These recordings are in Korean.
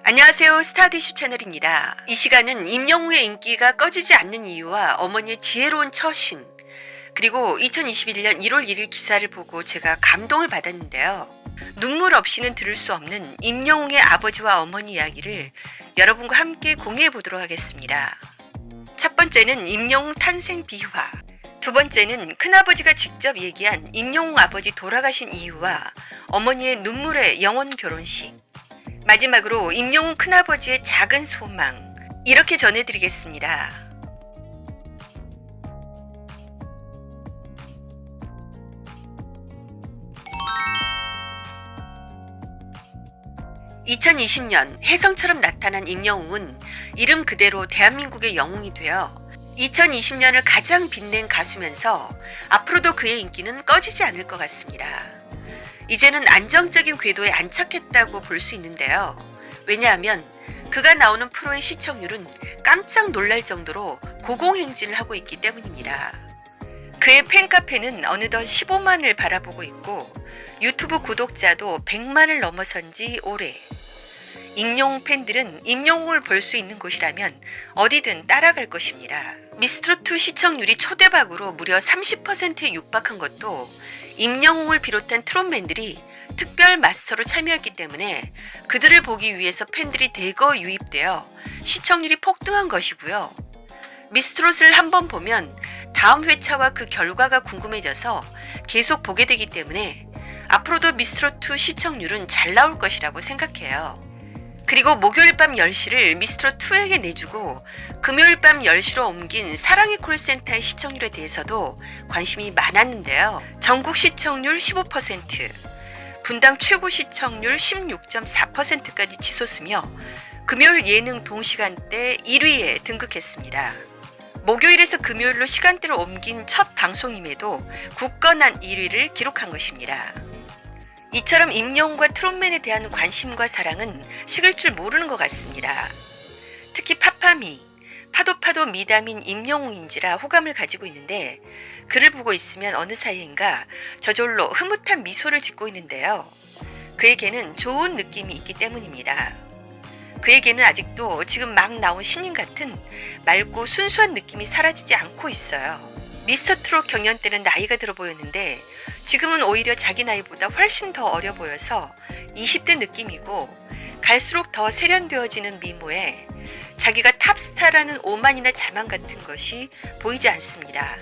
안녕하세요. 스타디슈 채널입니다. 이 시간은 임영웅의 인기가 꺼지지 않는 이유와 어머니의 지혜로운 처신, 그리고 2021년 1월 1일 기사를 보고 제가 감동을 받았는데요. 눈물 없이는 들을 수 없는 임영웅의 아버지와 어머니 이야기를 여러분과 함께 공유해 보도록 하겠습니다. 첫 번째는 임영웅 탄생 비화, 두 번째는 큰아버지가 직접 얘기한 임영웅 아버지 돌아가신 이유와 어머니의 눈물의 영원 결혼식, 마지막으로 임영웅 큰아버지의 작은 소망, 이렇게 전해드리겠습니다. (2020년) 혜성처럼 나타난 임영웅은 이름 그대로 대한민국의 영웅이 되어 2020년을 가장 빛낸 가수면서 앞으로도 그의 인기는 꺼지지 않을 것 같습니다. 이제는 안정적인 궤도에 안착했다고 볼 수 있는데요. 왜냐하면 그가 나오는 프로의 시청률은 깜짝 놀랄 정도로 고공행진을 하고 있기 때문입니다. 그의 팬카페는 어느덧 15만을 바라보고 있고 유튜브 구독자도 100만을 넘어선 지 오래. 임영웅 팬들은 임영웅을 볼 수 있는 곳이라면 어디든 따라갈 것입니다. 미스트롯2 시청률이 초대박으로 무려 30%에 육박한 것도 임영웅을 비롯한 트롯맨들이 특별 마스터로 참여했기 때문에 그들을 보기 위해서 팬들이 대거 유입되어 시청률이 폭등한 것이고요. 미스트롯을 한번 보면 다음 회차와 그 결과가 궁금해져서 계속 보게 되기 때문에 앞으로도 미스트롯2 시청률은 잘 나올 것이라고 생각해요. 그리고 목요일 밤 10시를 미스트롯2에게 내주고 금요일 밤 10시로 옮긴 사랑의 콜센터의 시청률에 대해서도 관심이 많았는데요. 전국 시청률 15%, 분당 최고 시청률 16.4%까지 치솟으며 금요일 예능 동시간대 1위에 등극했습니다. 목요일에서 금요일로 시간대를 옮긴 첫 방송임에도 굳건한 1위를 기록한 것입니다. 이처럼 임영웅과 트롯맨에 대한 관심과 사랑은 식을 줄 모르는 것 같습니다. 특히 파파미, 파도 미담인 임영웅인지라 호감을 가지고 있는데 그를 보고 있으면 어느 사이인가 저절로 흐뭇한 미소를 짓고 있는데요. 그에게는 좋은 느낌이 있기 때문입니다. 그에게는 아직도 지금 막 나온 신인 같은 맑고 순수한 느낌이 사라지지 않고 있어요. 미스터트롯 경연 때는 나이가 들어 보였는데 지금은 오히려 자기 나이보다 훨씬 더 어려 보여서 20대 느낌이고 갈수록 더 세련되어지는 미모에 자기가 탑스타라는 오만이나 자만 같은 것이 보이지 않습니다.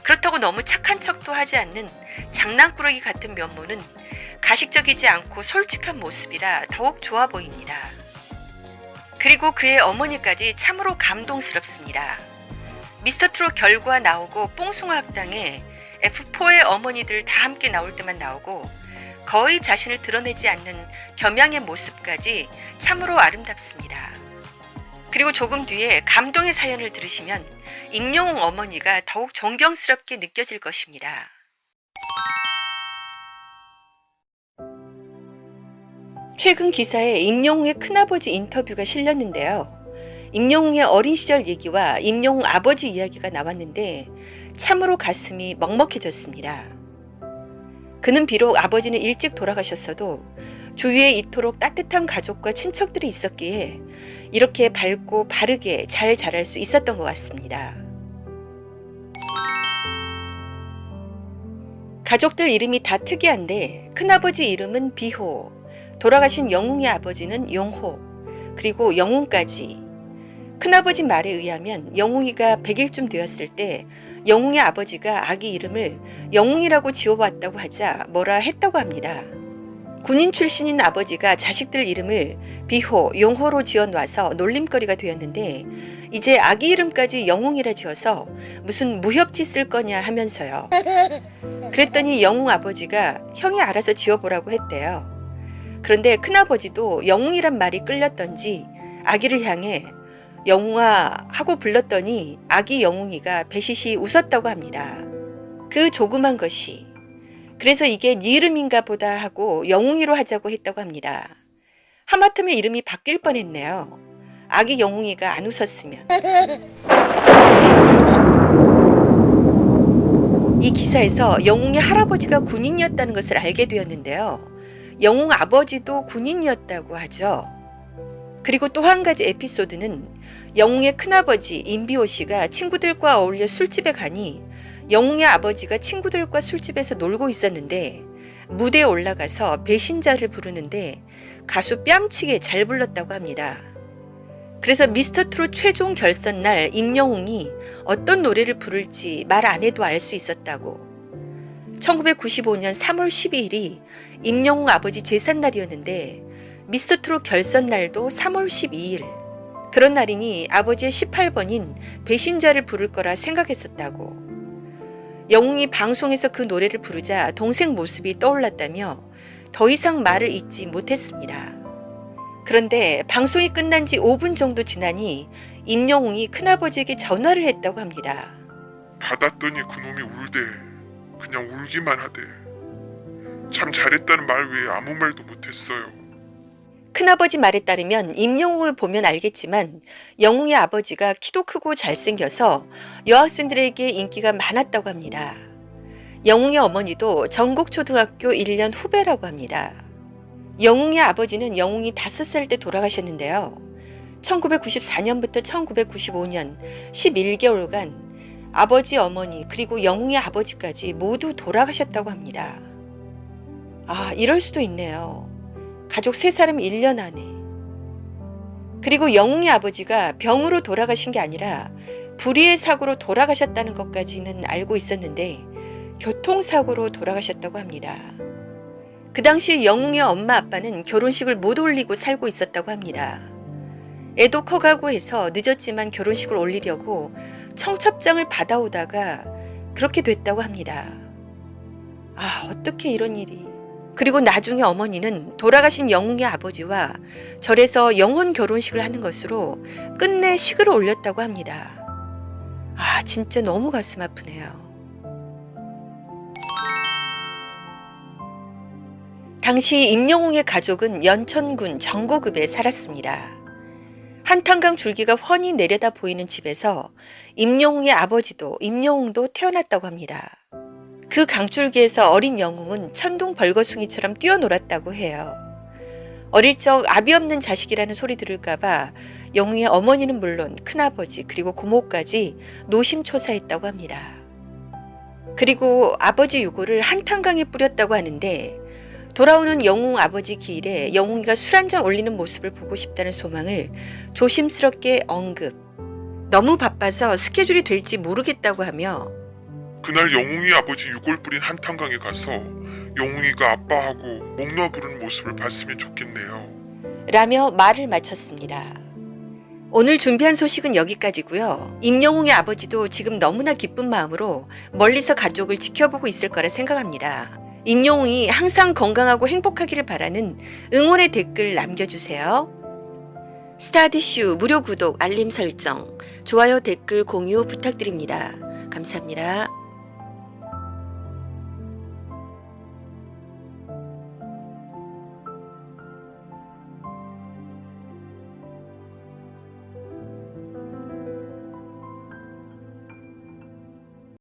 그렇다고 너무 착한 척도 하지 않는 장난꾸러기 같은 면모는 가식적이지 않고 솔직한 모습이라 더욱 좋아 보입니다. 그리고 그의 어머니까지 참으로 감동스럽습니다. 미스터트롯 결과 나오고 뽕숭아 합당에 F4의 어머니들 다 함께 나올 때만 나오고 거의 자신을 드러내지 않는 겸양의 모습까지 참으로 아름답습니다. 그리고 조금 뒤에 감동의 사연을 들으시면 임영웅 어머니가 더욱 존경스럽게 느껴질 것입니다. 최근 기사에 임영웅의 큰아버지 인터뷰가 실렸는데요. 임영웅의 어린 시절 얘기와 임영웅 아버지 이야기가 나왔는데 참으로 가슴이 먹먹해졌습니다. 그는 비록 아버지는 일찍 돌아가셨어도 주위에 이토록 따뜻한 가족과 친척들이 있었기에 이렇게 밝고 바르게 잘 자랄 수 있었던 것 같습니다. 가족들 이름이 다 특이한데 큰아버지 이름은 비호, 돌아가신 영웅의 아버지는 영호, 그리고 영웅까지. 큰아버지 말에 의하면 영웅이가 100일쯤 되었을 때 영웅의 아버지가 아기 이름을 영웅이라고 지어봤다고 하자 뭐라 했다고 합니다. 군인 출신인 아버지가 자식들 이름을 비호, 용호로 지어놔서 놀림거리가 되었는데 이제 아기 이름까지 영웅이라 지어서 무슨 무협지 쓸 거냐 하면서요. 그랬더니 영웅 아버지가 형이 알아서 지어보라고 했대요. 그런데 큰아버지도 영웅이란 말이 끌렸던지 아기를 향해 영웅아 하고 불렀더니 아기 영웅이가 배시시 웃었다고 합니다. 그 조그만 것이. 그래서 이게 네 이름인가 보다 하고 영웅이로 하자고 했다고 합니다. 하마터면 이름이 바뀔 뻔했네요. 아기 영웅이가 안 웃었으면. 이 기사에서 영웅의 할아버지가 군인이었다는 것을 알게 되었는데요. 영웅 아버지도 군인이었다고 하죠. 그리고 또 한 가지 에피소드는 영웅의 큰아버지 임비호 씨가 친구들과 어울려 술집에 가니 영웅의 아버지가 친구들과 술집에서 놀고 있었는데 무대에 올라가서 배신자를 부르는데 가수 뺨치게 잘 불렀다고 합니다. 그래서 미스터 트롯 최종 결선 날 임영웅이 어떤 노래를 부를지 말 안 해도 알 수 있었다고. 1995년 3월 12일이 임영웅 아버지 제삿날이었는데 미스터 트롯 결선 날도 3월 12일. 그런 날이니 아버지의 18번인 배신자를 부를 거라 생각했었다고. 영웅이 방송에서 그 노래를 부르자 동생 모습이 떠올랐다며 더 이상 말을 잇지 못했습니다. 그런데 방송이 끝난 지 5분 정도 지나니 임영웅이 큰아버지에게 전화를 했다고 합니다. 받았더니 그놈이 울대. 그냥 울기만 하대. 참 잘했다는 말 외에 아무 말도 못했어요. 큰아버지 말에 따르면 임영웅을 보면 알겠지만 영웅의 아버지가 키도 크고 잘생겨서 여학생들에게 인기가 많았다고 합니다. 영웅의 어머니도 전국초등학교 1년 후배라고 합니다. 영웅의 아버지는 영웅이 5살 때 돌아가셨는데요. 1994년부터 1995년 11개월간 아버지, 어머니 그리고 영웅의 아버지까지 모두 돌아가셨다고 합니다. 아, 이럴 수도 있네요. 가족 3사람 1년 안에. 그리고 영웅의 아버지가 병으로 돌아가신 게 아니라 불의의 사고로 돌아가셨다는 것까지는 알고 있었는데 교통사고로 돌아가셨다고 합니다. 그 당시 영웅의 엄마 아빠는 결혼식을 못 올리고 살고 있었다고 합니다. 애도 커가고 해서 늦었지만 결혼식을 올리려고 청첩장을 받아오다가 그렇게 됐다고 합니다. 아, 어떻게 이런 일이. 그리고 나중에 어머니는 돌아가신 영웅의 아버지와 절에서 영혼 결혼식을 하는 것으로 끝내 식을 올렸다고 합니다. 아, 진짜 너무 가슴 아프네요. 당시 임영웅의 가족은 연천군 정고급에 살았습니다. 한탄강 줄기가 훤히 내려다 보이는 집에서 임영웅의 아버지도 임영웅도 태어났다고 합니다. 그 강줄기에서 어린 영웅은 천둥 벌거숭이처럼 뛰어놀았다고 해요. 어릴 적 아비 없는 자식이라는 소리 들을까봐 영웅의 어머니는 물론 큰아버지 그리고 고모까지 노심초사했다고 합니다. 그리고 아버지 유골을 한탄강에 뿌렸다고 하는데 돌아오는 영웅 아버지 기일에 영웅이가 술 한잔 올리는 모습을 보고 싶다는 소망을 조심스럽게 언급. 너무 바빠서 스케줄이 될지 모르겠다고 하며 그날 영웅이 아버지 유골 뿌린 한탄강에 가서 영웅이가 아빠하고 목 놓아 부르는 모습을 봤으면 좋겠네요. 라며 말을 마쳤습니다. 오늘 준비한 소식은 여기까지고요. 임영웅의 아버지도 지금 너무나 기쁜 마음으로 멀리서 가족을 지켜보고 있을 거라 생각합니다. 임영웅이 항상 건강하고 행복하기를 바라는 응원의 댓글 남겨주세요. 스타디슈 무료 구독, 알림 설정, 좋아요, 댓글, 공유 부탁드립니다. 감사합니다.